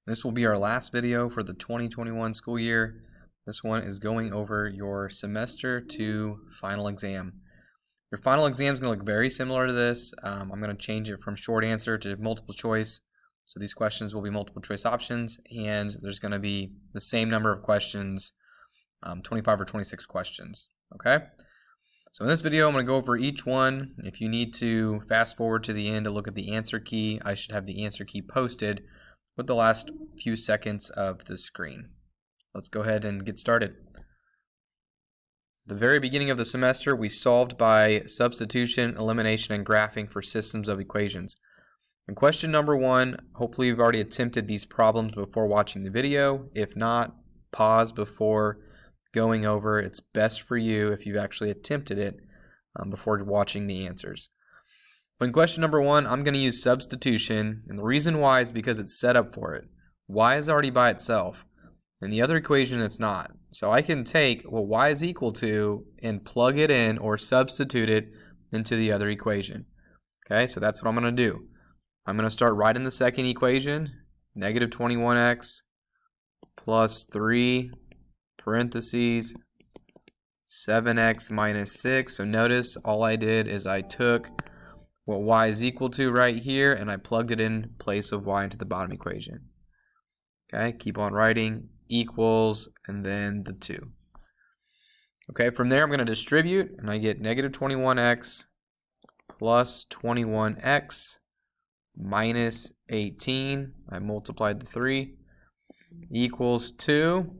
This will be our last video for the 2021 school year. This one is going over your semester 2 final exam. Your final exam is going to look very similar to this. I'm going to change it from short answer to multiple choice. So these questions will be multiple choice options, and there's going to be the same number of questions, 25 or 26 questions. Okay? So in this video, I'm going to go over each one. If you need to fast forward to the end to look at the answer key, I should have the answer key posted with the last few seconds of the screen. Let's go ahead and get started. The very beginning of the semester, we solved by substitution, elimination, and graphing for systems of equations. In question number 1, hopefully you've already attempted these problems before watching the video. If not, pause before going over. It's best for you if you've actually attempted it before watching the answers. In question number 1, I'm going to use substitution, and the reason why is because it's set up for it. Y is already by itself, and the other equation it's not. So I can take what y is equal to and plug it in or substitute it into the other equation. Okay, so that's what I'm going to do. I'm going to start right in the second equation, negative 21x plus 3 parentheses 7x minus 6. So notice all I did is I took what y is equal to right here, and I plugged it in place of y into the bottom equation. Okay, keep on writing, equals, and then the 2. Okay, from there I'm going to distribute, and I get negative 21x plus 21x minus 18. I multiplied the 3 equals 2.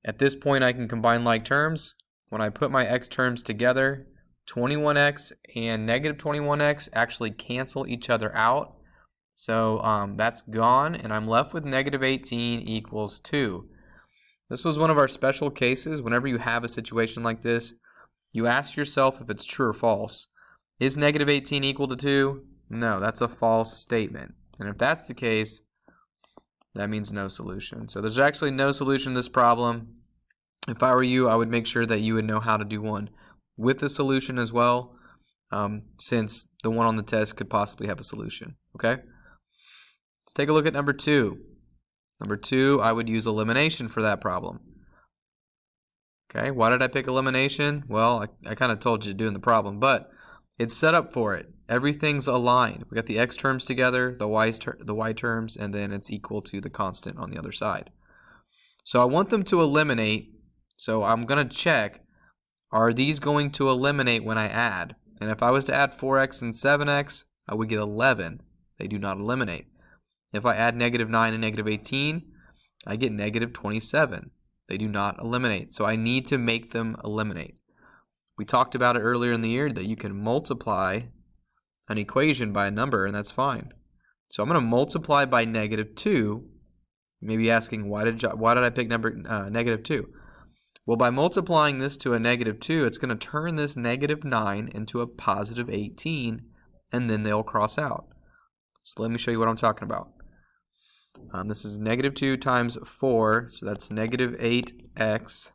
At this point I can combine like terms. When I put my x terms together, 21x and negative 21x actually cancel each other out. So that's gone, and I'm left with negative 18 equals 2. This was one of our special cases. Whenever you have a situation like this, you ask yourself if it's true or false. Is negative 18 equal to 2? No, that's a false statement. And if that's the case, that means no solution. So there's actually no solution to this problem. If I were you, I would make sure that you would know how to do one with a solution as well, since the one on the test could possibly have a solution. Okay? Let's take a look at number 2. Number 2, I would use elimination for that problem. Okay, why did I pick elimination? Well, I kind of told you to do in the problem, but it's set up for it. Everything's aligned. We got the x terms together, the y terms, and then it's equal to the constant on the other side. So I want them to eliminate, so I'm going to check, are these going to eliminate when I add? And if I was to add 4x and 7x, I would get 11. They do not eliminate. If I add negative 9 and negative 18, I get negative 27. They do not eliminate. So I need to make them eliminate. We talked about it earlier in the year that you can multiply an equation by a number, and that's fine. So I'm going to multiply by negative 2. You may be asking, why did I pick negative 2? Well, by multiplying this to a negative 2, it's going to turn this negative 9 into a positive 18, and then they'll cross out. So let me show you what I'm talking about. This is negative 2 times 4, so that's negative 8x.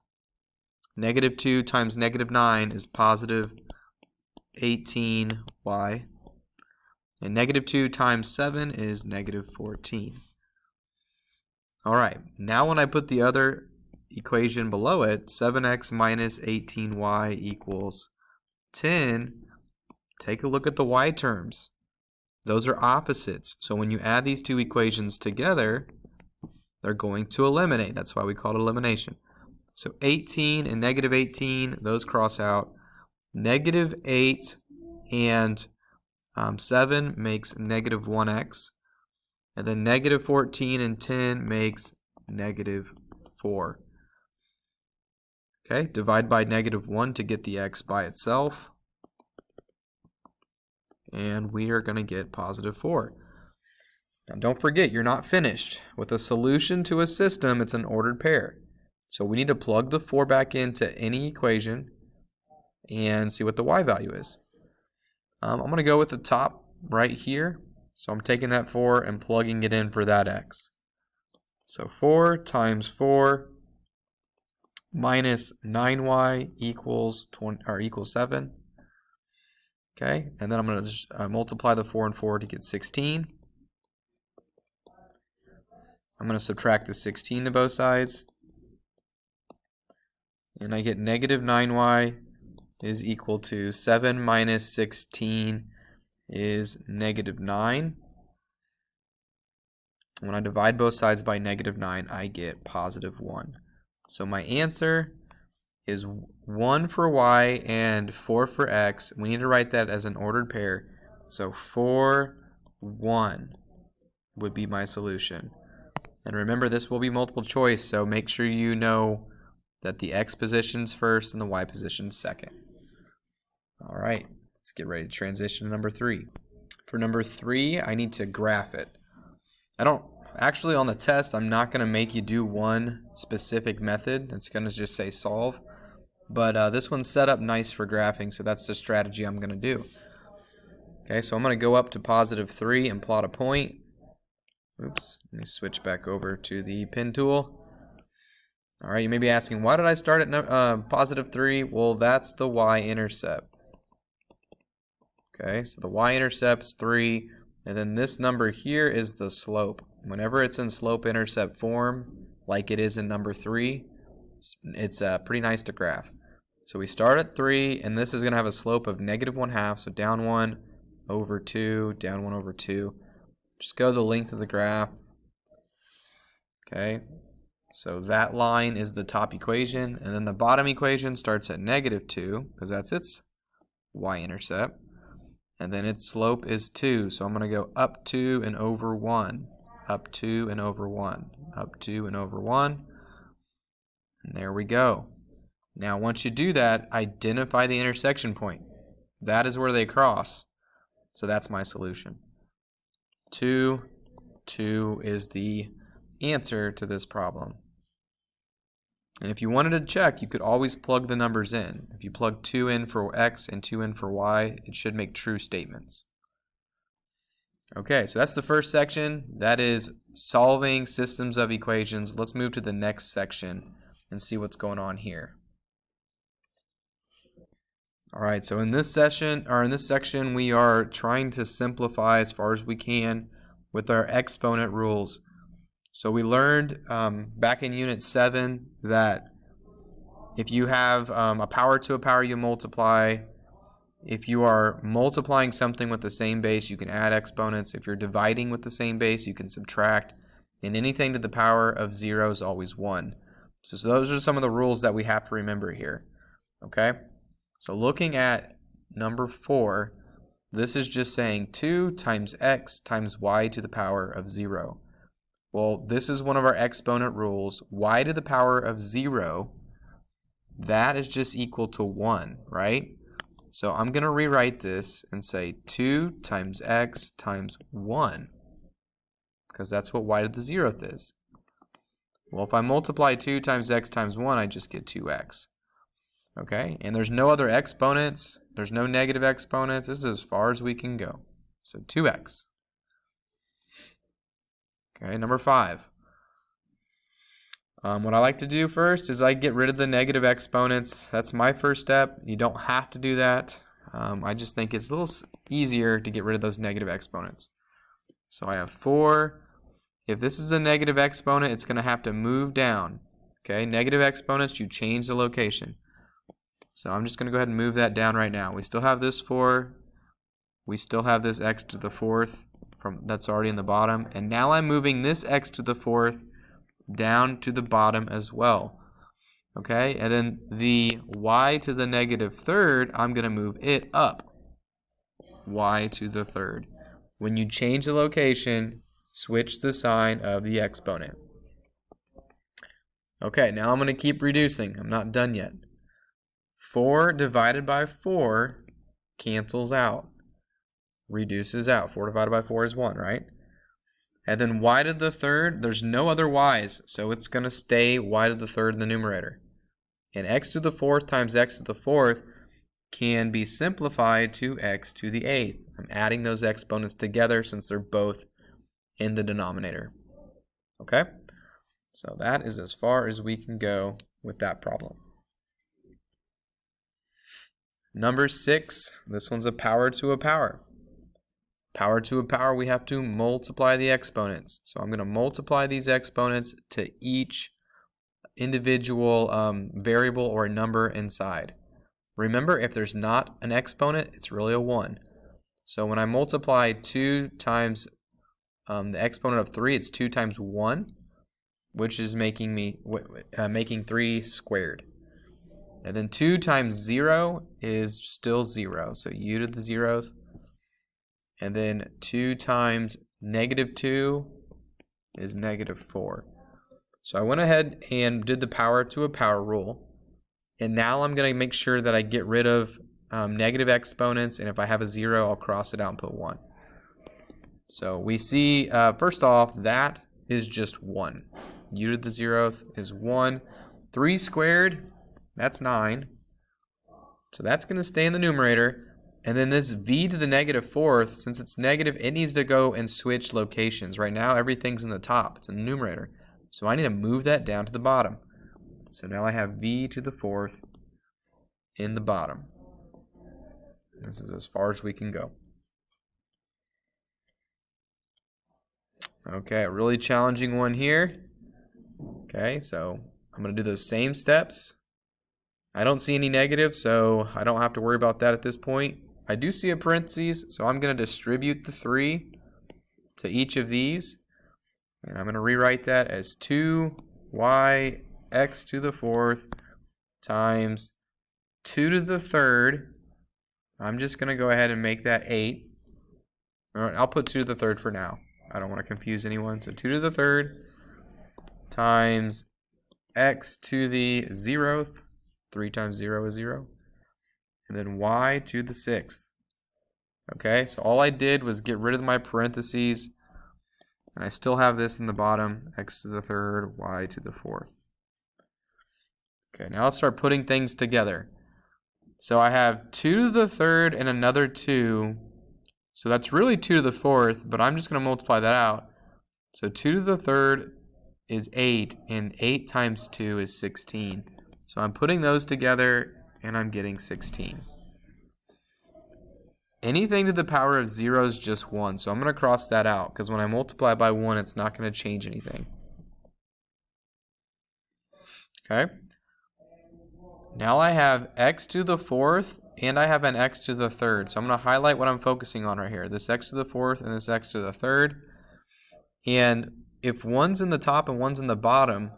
Negative 2 times negative 9 is positive 18y. And negative 2 times 7 is negative 14. All right, now when I put the other equation below it, 7x minus 18y equals 10, take a look at the y terms. Those are opposites. So when you add these two equations together, they're going to eliminate. That's why we call it elimination. So 18 and negative 18, those cross out. Negative 8 and 7 makes negative 1x. And then negative 14 and 10 makes negative 4. Okay, divide by negative 1 to get the x by itself. And we are going to get positive 4. Now don't forget, you're not finished. With a solution to a system, it's an ordered pair. So we need to plug the 4 back into any equation and see what the y value is. I'm going to go with the top right here. So I'm taking that 4 and plugging it in for that x. So 4 times 4 minus 9y equals 7. Okay, and then I'm going to just multiply the 4 and 4 to get 16. I'm going to subtract the 16 to both sides. And I get negative 9y is equal to 7 minus 16 is negative 9. When I divide both sides by negative 9, I get positive 1. So my answer is 1 for y and 4 for x. We need to write that as an ordered pair. So 4, 1 would be my solution. And remember, this will be multiple choice, so make sure you know that the x position's first and the y position's second. All right, let's get ready to transition to number 3. For number 3, I need to graph it. Actually on the test, I'm not going to make you do one specific method. It's going to just say solve. But this one's set up nice for graphing, so that's the strategy I'm going to do. Okay, so I'm going to go up to positive 3 and plot a point. Oops, let me switch back over to the pen tool. All right, you may be asking, why did I start at positive 3? Well, that's the y-intercept. Okay, so the y-intercept's 3, and then this number here is the slope. Whenever it's in slope-intercept form, like it is in number 3, it's pretty nice to graph. So we start at 3, and this is going to have a slope of negative 1/2, so down 1 over 2, down 1 over 2. Just go the length of the graph. Okay, so that line is the top equation, and then the bottom equation starts at negative 2, because that's its y-intercept. And then its slope is 2, so I'm going to go up 2 and over 1, up 2 and over 1, up 2 and over 1. And there we go. Now once you do that, identify the intersection point. That is where they cross. So that's my solution. 2, 2 is the answer to this problem. And if you wanted to check, you could always plug the numbers in. If you plug 2 in for x and 2 in for y, it should make true statements. Okay, so that's the first section. That is solving systems of equations. Let's move to the next section and see what's going on here. All right, so in this section, we are trying to simplify as far as we can with our exponent rules. So we learned back in Unit 7 that if you have a power to a power, you multiply. If you are multiplying something with the same base, you can add exponents. If you're dividing with the same base, you can subtract. And anything to the power of 0 is always 1. So those are some of the rules that we have to remember here. Okay? So looking at number 4, this is just saying 2 times x times y to the power of 0. Well, this is one of our exponent rules. Y to the power of 0, that is just equal to 1, right? So I'm going to rewrite this and say 2 times x times 1, because that's what y to the 0th is. Well, if I multiply 2 times x times 1, I just get 2x. Okay, and there's no other exponents. There's no negative exponents. This is as far as we can go. So 2x. Okay, number 5. What I like to do first is I get rid of the negative exponents. That's my first step. You don't have to do that. I just think it's a little easier to get rid of those negative exponents. So I have 4. If this is a negative exponent, it's going to have to move down. Okay, negative exponents, you change the location. So I'm just going to go ahead and move that down right now. We still have this 4. We still have this x to the 4th that's already in the bottom. And now I'm moving this x to the 4th down to the bottom as well. Okay, and then the y to the negative 3rd, I'm going to move it up. Y to the 3rd. When you change the location, switch the sign of the exponent. Okay, now I'm going to keep reducing. I'm not done yet. 4 divided by 4 cancels out. Reduces out. 4 divided by 4 is 1, right? And then y to the 3rd, there's no other y's, so it's going to stay y to the 3rd in the numerator. And x to the 4th times x to the 4th can be simplified to x to the 8th. I'm adding those exponents together since they're both in the denominator. Okay? So that is as far as we can go with that problem. Number 6, this one's a power to a power. power to a power, we have to multiply the exponents. So I'm going to multiply these exponents to each individual variable or number inside. Remember, if there's not an exponent, it's really a 1. So when I multiply 2 times the exponent of 3, it's 2 times 1, which is making 3 squared. And then 2 times 0 is still 0, so u to the 0th. And then 2 times -2 is -4. So I went ahead and did the power to a power rule. And now I'm going to make sure that I get rid of negative exponents, and if I have a 0, I'll cross it out and put 1. So we see, first off, that is just 1. U to the 0th is 1. 3 squared, that's 9. So that's going to stay in the numerator. And then this v to the -4th, since it's negative, it needs to go and switch locations. Right now, everything's in the top. It's in the numerator. So I need to move that down to the bottom. So now I have v to the 4th in the bottom. This is as far as we can go. Okay, a really challenging one here. Okay, so I'm going to do those same steps. I don't see any negative, so I don't have to worry about that at this point. I do see a parentheses, so I'm going to distribute the 3 to each of these. And I'm going to rewrite that as 2yx to the 4th times 2 to the 3rd. I'm just going to go ahead and make that 8. All right, I'll put 2 to the 3rd for now. I don't want to confuse anyone. So 2 to the 3rd times x to the 0th. 3 times 0 is 0. And then y to the 6th. Okay, so all I did was get rid of my parentheses. And I still have this in the bottom. X to the 3rd, y to the 4th. Okay, now let's start putting things together. So I have 2 to the 3rd and another 2. So that's really 2 to the 4th, but I'm just going to multiply that out. So 2 to the 3rd is 8, and 8 times 2 is 16. So I'm putting those together, and I'm getting 16. Anything to the power of 0 is just 1, so I'm going to cross that out, because when I multiply by 1, it's not going to change anything. Okay? Now I have x to the 4th, and I have an x to the 3rd. So I'm going to highlight what I'm focusing on right here. This x to the 4th and this x to the 3rd. And if one's in the top and one's in the bottom,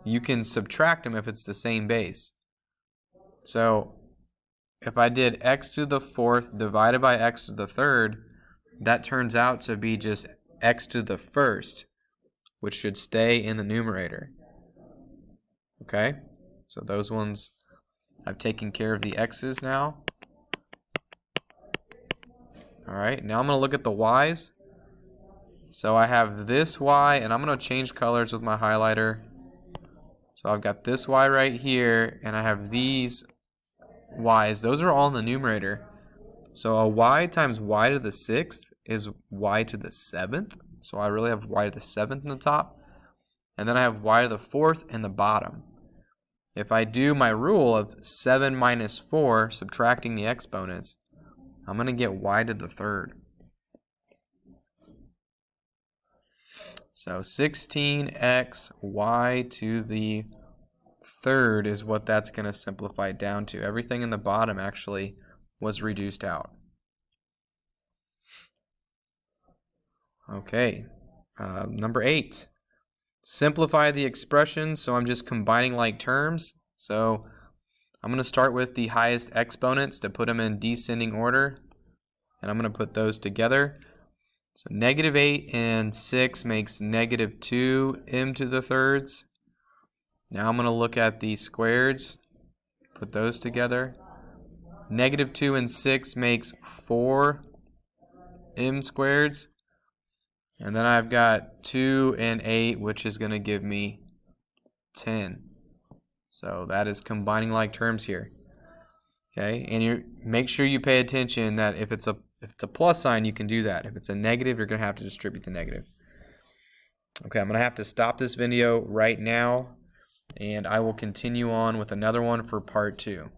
you can subtract them if it's the same base. So if I did x to the 4th divided by x to the 3rd, that turns out to be just x to the 1st, which should stay in the numerator. Okay? So those ones, I've taken care of the x's now. Alright, now I'm going to look at the y's. So I have this y, and I'm going to change colors with my highlighter. So I've got this y right here, and I have these y's. Those are all in the numerator. So a y times y to the 6th is y to the 7th. So I really have y to the 7th in the top. And then I have y to the 4th in the bottom. If I do my rule of 7 minus 4, subtracting the exponents, I'm going to get y to the 3rd. So 16x y to the 3rd is what that's going to simplify down to. Everything in the bottom actually was reduced out. Okay, number 8. Simplify the expression, so I'm just combining like terms. So I'm going to start with the highest exponents to put them in descending order, and I'm going to put those together. So negative 8 and 6 makes negative 2m to the 3rds. Now I'm going to look at the squareds, put those together. Negative 2 and 6 makes 4m squareds. And then I've got 2 and 8, which is going to give me 10. So that is combining like terms here. Okay, and you make sure you pay attention that if it's a plus sign, you can do that. If it's a negative, you're going to have to distribute the negative. Okay, I'm going to have to stop this video right now, and I will continue on with another one for part 2.